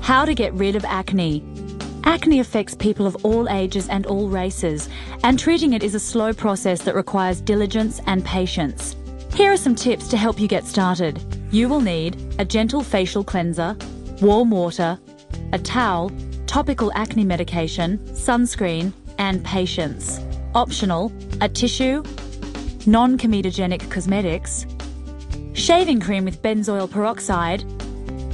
How to get rid of acne. Acne affects people of all ages and all races, and treating it is a slow process that requires diligence and patience. Here are some tips to help you get started. You will need a gentle facial cleanser, warm water, a towel, topical acne medication, sunscreen, and patience. Optional, a tissue, non-comedogenic cosmetics, shaving cream with benzoyl peroxide,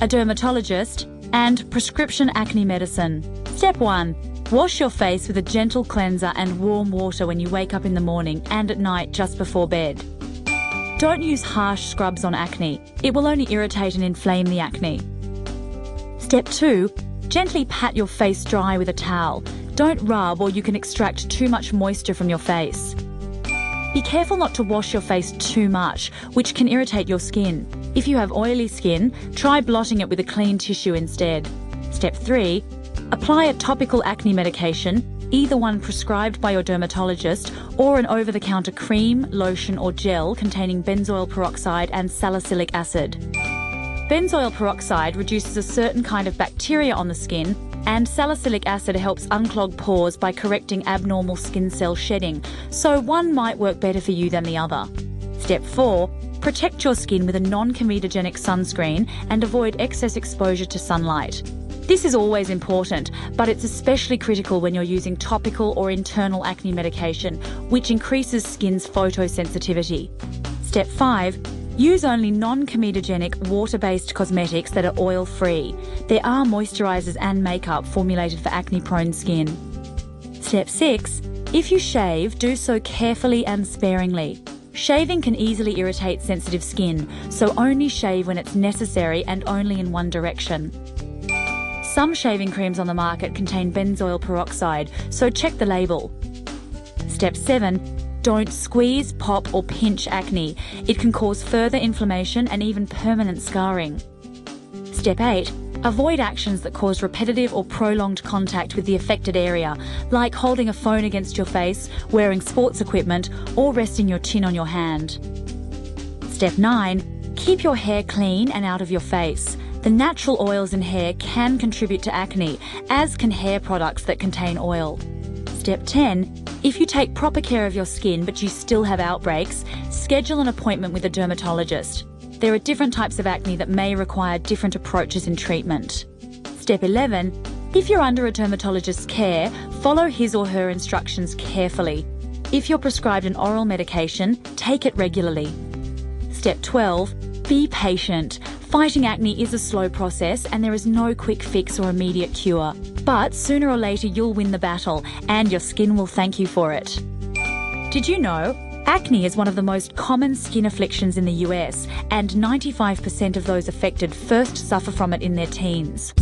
a dermatologist, and prescription acne medicine. Step 1. Wash your face with a gentle cleanser and warm water when you wake up in the morning and at night just before bed. Don't use harsh scrubs on acne. It will only irritate and inflame the acne. Step 2. Gently pat your face dry with a towel. Don't rub or you can extract too much moisture from your face. Be careful not to wash your face too much, which can irritate your skin. If you have oily skin, try blotting it with a clean tissue instead. Step 3. Apply a topical acne medication, either one prescribed by your dermatologist or an over-the-counter cream, lotion or gel containing benzoyl peroxide and salicylic acid. Benzoyl peroxide reduces a certain kind of bacteria on the skin, and salicylic acid helps unclog pores by correcting abnormal skin cell shedding, so one might work better for you than the other. Step 4. Protect your skin with a non-comedogenic sunscreen and avoid excess exposure to sunlight. This is always important, but it's especially critical when you're using topical or internal acne medication, which increases skin's photosensitivity. Step 5. Use only non-comedogenic water-based cosmetics that are oil-free. There are moisturizers and makeup formulated for acne-prone skin. Step 6. If you shave, do so carefully and sparingly. Shaving can easily irritate sensitive skin, so only shave when it's necessary and only in one direction. Some shaving creams on the market contain benzoyl peroxide, so check the label. Step 7. Don't squeeze, pop or pinch acne. It can cause further inflammation and even permanent scarring. Step 8. Avoid actions that cause repetitive or prolonged contact with the affected area, like holding a phone against your face, wearing sports equipment, or resting your chin on your hand. Step 9. Keep your hair clean and out of your face. The natural oils in hair can contribute to acne, as can hair products that contain oil. Step 10. If you take proper care of your skin but you still have outbreaks, schedule an appointment with a dermatologist. There are different types of acne that may require different approaches in treatment. Step 11. If you're under a dermatologist's care, follow his or her instructions carefully. If you're prescribed an oral medication, take it regularly. Step 12. Be patient. Fighting acne is a slow process and there is no quick fix or immediate cure. But sooner or later you'll win the battle and your skin will thank you for it. Did you know? Acne is one of the most common skin afflictions in the US, and 95% of those affected first suffer from it in their teens.